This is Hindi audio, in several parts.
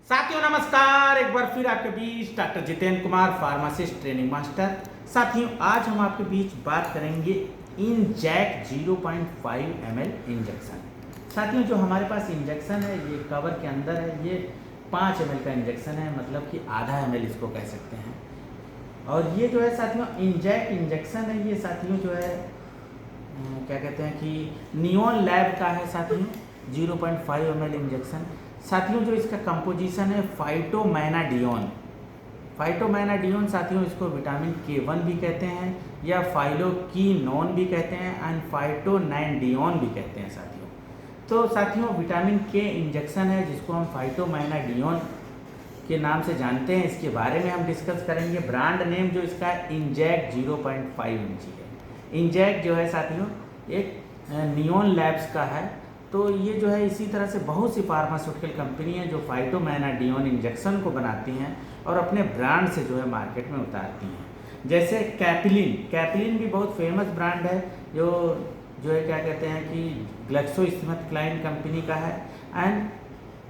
साथियों नमस्कार, एक बार फिर आपके बीच doctor Jitendra Kumar, pharmacist training master. साथियों आज हम आपके बीच बात करेंगे इंजैक 0.5 ml इंजेक्शन। साथियों जो हमारे पास इंजेक्शन है ये कवर के अंदर है, ये 5 ml का इंजेक्शन है, मतलब कि आधा ml इसको कह सकते हैं। और ये जो है साथियों इंजैक इंजेक्शन है, ये साथियों जो है क्या कहते हैं कि नियॉन लैब का है साथियों, 0.5 ml इंजेक्शन। साथियों जो इसका कंपोजिशन है फाइटोमैनाडियोन। फाइटोमैनाडियोन साथियों इसको विटामिन K1 भी कहते हैं या फाइलोकिनोन भी कहते हैं एंड फाइटोनैंडियोन भी कहते हैं साथियों। तो साथियों विटामिन K इंजेक्शन है जिसको हम फाइटोमैनाडियोन के नाम से जानते हैं, इसके बारे में हम डिस्कस करेंगे। ब्रांड नेम जो इसका है इंजैक 0.5 mg है। इंजैक जो है साथियों एक नियॉन लैब्स का है। तो ये जो है इसी तरह से बहुत सी फार्मास्यूटिकल कंपनी हैं जो फाइटोमैनाडियोन इंजेक्शन को बनाती हैं और अपने ब्रांड से जो है मार्केट में उतारती हैं। जैसे कैपिलिन भी बहुत फेमस ब्रांड है जो है क्या कहते हैं कि ग्लेक्सोस्मिथक्लाइन कंपनी का है। एंड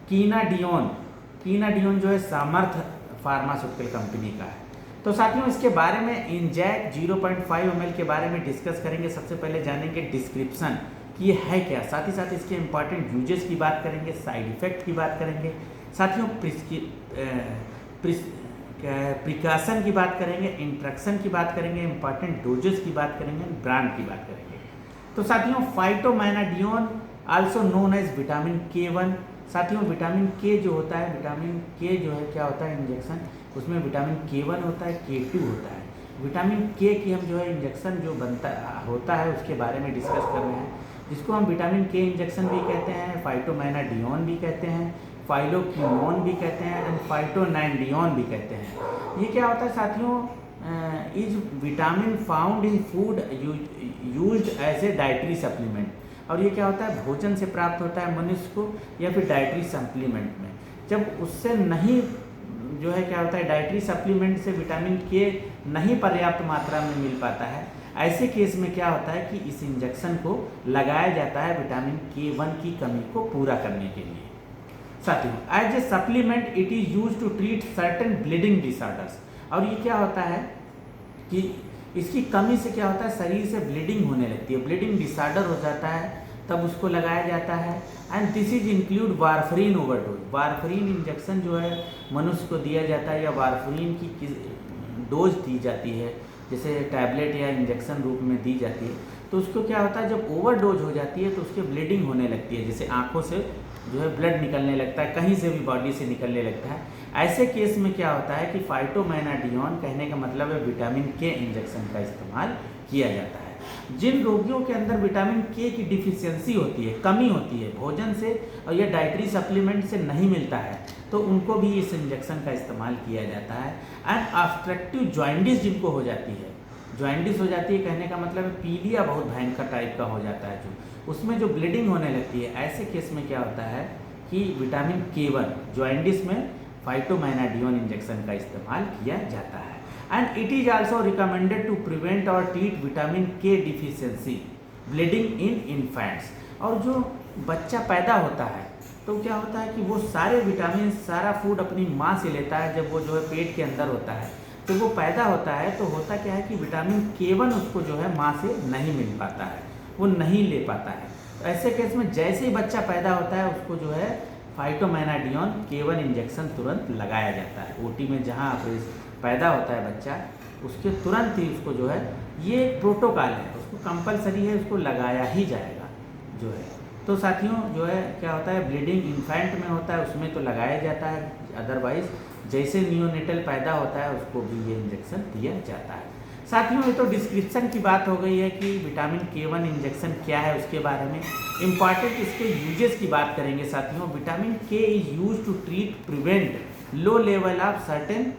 कीनाडियोन जो है सामर्थ फार्मास्यूटिकल कंपनी का है। तो साथियों इसके बारे में इंजैक 0.5 ml के बारे में डिस्कस करेंगे। सबसे पहले जानेंगे डिस्क्रिप्शन कि ये है क्या, साथ ही साथ इसके इंपॉर्टेंट यूजेस की बात करेंगे, साइड इफेक्ट की बात करेंगे, साथियों प्रिकॉशन की बात करेंगे, इंट्रक्शन की बात करेंगे, इंपॉर्टेंट डोजेस की बात करेंगे, ब्रांड की बात करेंगे। तो साथियों phytomenadione also known as vitamin K1। साथियों विटामिन K जो होता है, विटामिन K जो है क्या होता है इंजेक्शन, उसमें विटामिन K1 होता है, K2 होता है। विटामिन K की हम जो है इंजेक्शन जो बनता होता है उसके बारे में डिस्कस कर रहे हैं, जिसको हम विटामिन K इंजेक्शन भी कहते हैं, फाइटोमैनाडियोन भी कहते हैं, फाइलोकिनोन भी कहते हैं एंड फाइटोनैंडियोन भी कहते हैं। ये क्या होता है साथियों, is vitamin found in food used as a dietary supplement. और ये क्या होता है भोजन से प्राप्त होता है मनुष्य को या फिर डाइटरी सप्लीमेंट में। जब उससे नहीं जो है क्या होता है डाइटरी सप्लीमेंट से विटामिन K नहीं पर्याप्त मात्रा में मिल पाता है, ऐसे केस में क्या होता है कि इस इंजेक्शन को लगाया जाता है विटामिन K1 की कमी को पूरा करने के लिए। साथियों as a supplement it is use to treat certain bleeding disorders. और ये क्या होता है कि इसकी कमी से क्या होता है शरीर से ब्लीडिंग होने लगती है, ब्लीडिंग डिसऑर्डर हो जाता है, तब उसको लगाया जाता है। And this is include warfarin overdose. Warfarin injection जो है मनुष्य को दिया जाता है या वारफरीन की डोज दी जाती है, जैसे टैबलेट या इंजेक्शन रूप में दी जाती है। तो उसको क्या होता है जब ओवरडोज हो जाती है तो उसकी ब्लीडिंग होने लगती है, जैसे आंखों से जो है ब्लड निकलने लगता है, कहीं से भी बॉडी से निकलने लगता है। ऐसे केस में क्या होता है कि फाइटोमैनाडियोन कहने का मतलब है विटामिन K इंजेक्शन का इस्तेमाल किया जाता है। जिन रोगियों के अंदर विटामिन K की डिफिशियंसी होती है, कमी होती है, भोजन से और या डाइटरी सप्लीमेंट से नहीं मिलता है, तो उनको भी इस इंजेक्शन का इस्तेमाल किया जाता है। एंड ऑब्स्ट्रक्टिव जॉइंडिस जिनको हो जाती है, जॉइंडिस हो जाती है कहने का मतलब है पीलिया बहुत भयंकर टाइप का हो जाता है, जो उसमें जो ब्लीडिंग होने लगती है, ऐसे केस में क्या होता है कि विटामिन K1 जॉइंडिस में फाइटोमैनाडियोन इंजेक्शन का इस्तेमाल किया जाता है। And it is also recommended to prevent और treat vitamin K deficiency bleeding in infants. और जो बच्चा पैदा होता है तो क्या होता है कि वो सारे विटामिन, सारा फूड अपनी माँ से लेता है। जब वो जो है पेट के अंदर होता है तो वो पैदा होता है, तो होता क्या है कि विटामिन K1 उसको जो है माँ से नहीं मिल पाता है, वो नहीं ले पाता है। तो ऐसे केस में जैसे ही बच्चा पैदा होता है उसको जो है फाइटोमैनाडियोन K1 इंजेक्शन तुरंत लगाया जाता है। ओटी में जहाँ पैदा होता है बच्चा, उसके तुरंत ही उसको जो है, ये एक प्रोटोकॉल है, उसको कंपलसरी है, उसको लगाया ही जाएगा जो है। तो साथियों जो है क्या होता है ब्लीडिंग इन्फेंट में होता है उसमें तो लगाया जाता है, अदरवाइज जैसे नियोनेटल पैदा होता है उसको भी ये इंजेक्शन दिया जाता है। साथियों ये तो डिस्क्रिप्शन की बात हो गई है कि विटामिन K1 इंजेक्शन क्या है उसके बारे में। इंपॉर्टेंट इसके यूजेस की बात करेंगे साथियों। Vitamin K is use to treat prevent low level of certain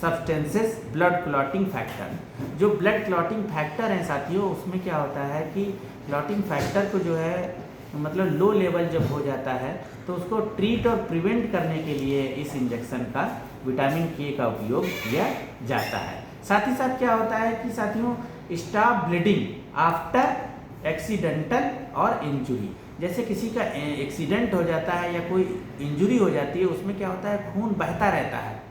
substances blood clotting factor. जो ब्लड क्लॉटिंग फैक्टर हैं साथियों, उसमें क्या होता है कि क्लॉटिंग फैक्टर को जो है मतलब लो लेवल जब हो जाता है तो उसको ट्रीट और प्रिवेंट करने के लिए इस इंजेक्शन का विटामिन K का उपयोग किया जाता है। साथ ही साथ क्या होता है कि साथियों स्टॉप ब्लीडिंग आफ्टर एक्सीडेंटल और इंजुरी। जैसे किसी का एक्सीडेंट हो जाता है या कोई इंजरी हो जाती है, उसमें क्या होता है खून बहता रहता है,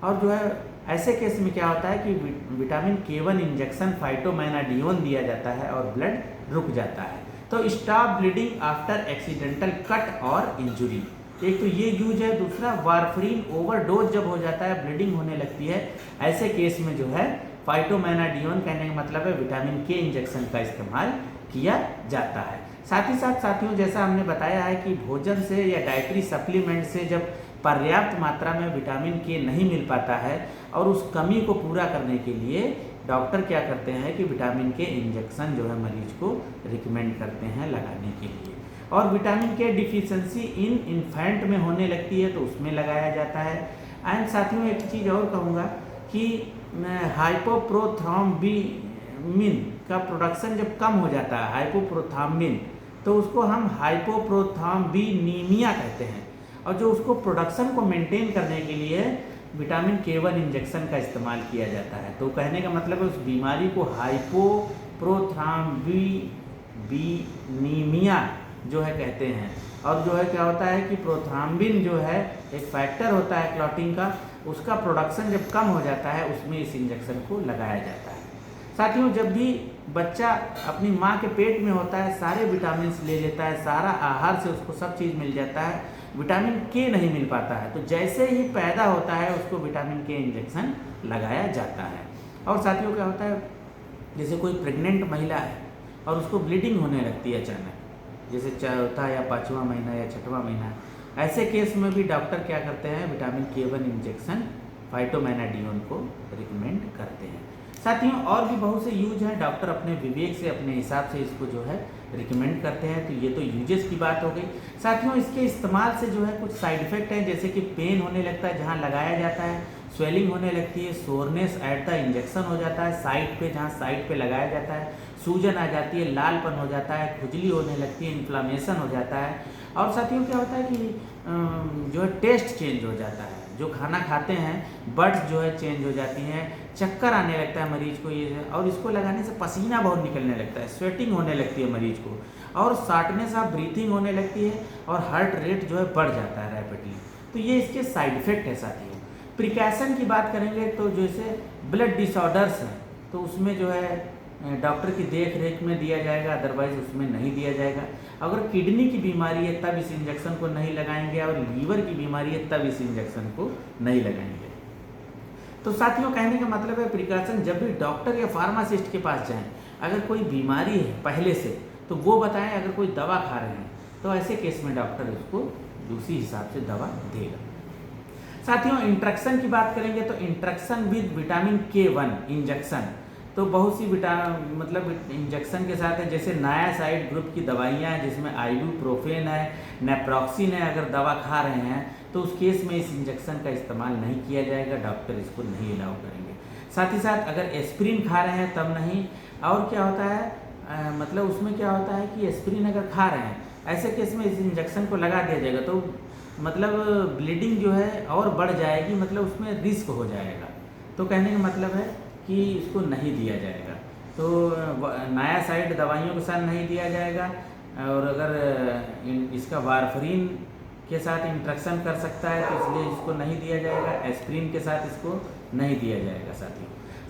और जो है ऐसे केस में क्या होता है कि विटामिन K1 इंजेक्शन फाइटोमैनाडियोन दिया जाता है और ब्लड रुक जाता है। तो stop bleeding after accidental cut और इंजुरी, एक तो ये यूज है। दूसरा वारफरीन ओवरडोज जब हो जाता है, ब्लीडिंग होने लगती है, ऐसे केस में जो है फाइटोमैनाडियोन, कहने का मतलब है विटामिन K इंजेक्शन का इस्तेमाल किया जाता है। साथ ही साथ साथियों, जैसा हमने बताया है कि भोजन से या डाइटरी सप्लीमेंट से जब पर्याप्त मात्रा में विटामिन K नहीं मिल पाता है और उस कमी को पूरा करने के लिए डॉक्टर क्या करते हैं कि विटामिन K इंजेक्शन जो है मरीज को रिकमेंड करते हैं लगाने के लिए। और विटामिन K डिफिशिएंसी इन इन्फेंट में होने लगती है तो उसमें लगाया जाता है। एंड साथियों एक चीज़ और कहूँगा कि हाइपोप्रोथ्रोम्बिन का प्रोडक्शन जब कम हो जाता है, हाइपोप्रोथ्रोम्बिन, तो उसको हम हाइपोप्रोथ्रोम्बिनीमिया कहते हैं। और जो उसको प्रोडक्शन को मेंटेन करने के लिए विटामिन K1 इंजेक्शन का इस्तेमाल किया जाता है। तो कहने का मतलब है उस बीमारी को हाइपोप्रोथ्रोम्बिनीमिया जो है कहते हैं। और जो है क्या होता है कि प्रोथ्राम्बिन जो है एक फैक्टर होता है क्लॉटिंग का, उसका प्रोडक्शन जब कम हो जाता है उसमें इस इंजेक्शन को लगाया जाता है। साथियों जब भी बच्चा अपनी माँ के पेट में होता है, सारे विटामिन ले लेता है, सारा आहार से उसको सब चीज़ मिल जाता है, विटामिन K नहीं मिल पाता है, तो जैसे ही पैदा होता है उसको विटामिन K इंजेक्शन लगाया जाता है। और साथियों क्या होता है, जैसे कोई प्रेग्नेंट महिला है और उसको ब्लीडिंग होने लगती है अचानक, जैसे चौथा या 5वां महीना या 6वां महीना, ऐसे केस में भी डॉक्टर क्या करते हैं विटामिन K1 इंजेक्शन फाइटोमैनाडियोन को रिकमेंड करते हैं। साथियों और भी बहुत से यूज हैं, डॉक्टर अपने विवेक से अपने हिसाब से इसको जो है रिकमेंड करते हैं। तो ये तो यूजेस की बात हो गई। साथियों इसके इस्तेमाल से जो है कुछ साइड इफेक्ट हैं, जैसे कि पेन होने लगता है जहाँ लगाया जाता है, स्वेलिंग होने लगती है, सोरनेस एट द इंजेक्शन हो जाता है साइट पे, जहाँ साइट पे लगाया जाता है, सूजन आ जाती है, लालपन हो जाता है, खुजली होने लगती है, इन्फ्लामेशन हो जाता है। और साथियों क्या होता है कि जो है टेस्ट चेंज हो जाता है, जो खाना खाते हैं बर्ड्स जो है चेंज हो जाती हैं, चक्कर आने लगता है मरीज को ये, और इसको लगाने से पसीना बहुत निकलने लगता है, स्वेटिंग होने लगती है मरीज को, और शॉर्टनेस ऑफ ब्रीथिंग होने लगती है, और हार्ट रेट जो है बढ़ जाता है रैपिडली। तो ये इसके साइड इफेक्ट है साथियों। प्रिकॉशन की बात करेंगे तो जैसे ब्लड डिसऑर्डर्स हैं तो उसमें जो है डॉक्टर की देख रेख में दिया जाएगा, अदरवाइज उसमें नहीं दिया जाएगा। अगर किडनी की बीमारी है तब इस इंजेक्शन को नहीं लगाएंगे, और लीवर की बीमारी है तब इस इंजेक्शन को नहीं लगाएंगे। तो साथियों कहने का मतलब है प्रिकॉशन जब भी डॉक्टर या फार्मासिस्ट के पास जाएं, अगर कोई बीमारी है पहले से तो वो बताएं, अगर कोई दवा खा रहे हैं तो ऐसे केस में डॉक्टर उसको उसी हिसाब से दवा देगा। साथियों इंट्रैक्शन की बात करेंगे तो interaction with vitamin K1 injection, तो बहुत सी मतलब इंजेक्शन के साथ है, जैसे नायासाइड ग्रुप की दवाइयाँ हैं जिसमें आइबुप्रोफेन है, नेप्रोक्सिन है, अगर दवा खा रहे हैं तो उस केस में इस इंजेक्शन का इस्तेमाल नहीं किया जाएगा, डॉक्टर इसको नहीं अलाउ करेंगे। साथ ही साथ अगर एस्प्रिन खा रहे हैं तब नहीं। और क्या होता है मतलब उसमें क्या होता है कि एस्प्रिन अगर खा रहे हैं ऐसे केस में इस इंजेक्शन को लगा दिया जाएगा तो मतलब ब्लीडिंग जो है और बढ़ जाएगी, मतलब उसमें रिस्क हो जाएगा। तो कहने का मतलब है कि इसको नहीं दिया जाएगा। तो नायासाइड दवाइयों के साथ नहीं दिया जाएगा, और अगर इसका वारफरीन के साथ इंट्रैक्शन कर सकता है तो इसलिए इसको नहीं दिया जाएगा, एस्प्रिन के साथ इसको नहीं दिया जाएगा।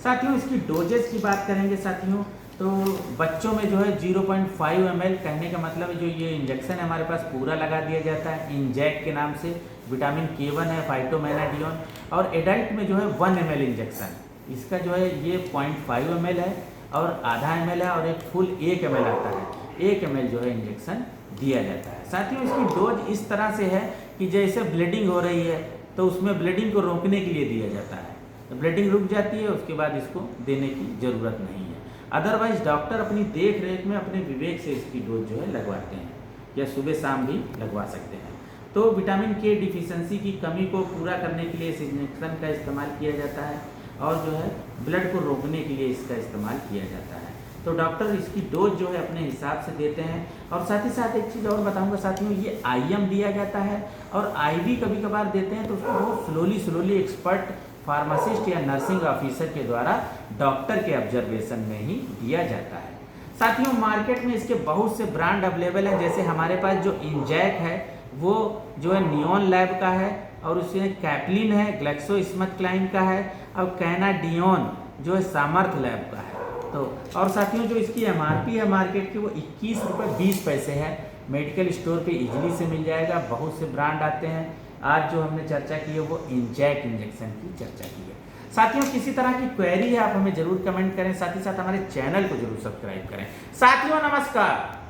साथियों इसकी डोजेस की बात करेंगे साथियों, तो बच्चों में जो है 0.5 ml, कहने का मतलब जो ये इंजेक्शन है हमारे पास पूरा लगा दिया जाता है इंजेक्ट के नाम से, विटामिन K1 है, फाइटोमैनाडियोन। और एडल्ट में जो है 1 ml इंजेक्शन, इसका जो है ये 0.5 ml है और आधा ml है, और एक फुल 1 ml आता है, 1 ml जो है इंजेक्शन दिया जाता है। साथियों इसकी डोज इस तरह से है कि जैसे ब्लीडिंग हो रही है तो उसमें ब्लीडिंग को रोकने के लिए दिया जाता है, तो ब्लीडिंग रुक जाती है उसके बाद इसको देने की ज़रूरत नहीं है। अदरवाइज डॉक्टर अपनी देख रेख में अपने विवेक से इसकी डोज जो है लगवाते हैं, या सुबह शाम भी लगवा सकते हैं। तो विटामिन K डिफिशिएंसी की कमी को पूरा करने के लिए इस इंजेक्शन का इस्तेमाल किया जाता है, और जो है ब्लड को रोकने के लिए इसका इस्तेमाल किया जाता है। तो डॉक्टर इसकी डोज जो है अपने हिसाब से देते हैं। और साथ ही साथ एक चीज़ और बताऊंगा साथियों, ये IM दिया जाता है और IV कभी कभार देते हैं, तो उसको बहुत स्लोली एक्सपर्ट फार्मासिस्ट या नर्सिंग ऑफिसर के द्वारा डॉक्टर के ऑब्जर्वेशन में ही दिया जाता है। साथियों मार्केट में इसके बहुत से ब्रांड अवेलेबल हैं, जैसे हमारे पास जो इंजैक है वो जो है नियॉन लैब का है, और उसमें कैप्लिन है ग्लैक्सो स्मिथ क्लाइन का है, और कैनाडियन जो है सामर्थ लैब का है। तो और साथियों जो इसकी एमआरपी है मार्केट की वो 21 रुपये 20 पैसे है। मेडिकल स्टोर पे इजीली से मिल जाएगा, बहुत से ब्रांड आते हैं। आज जो हमने चर्चा की है वो इंजैक इंजेक्शन की चर्चा की है। साथियों किसी तरह की क्वेरी है आप हमें जरूर कमेंट करें, साथ ही साथ हमारे चैनल को जरूर सब्सक्राइब करें। साथियों नमस्कार।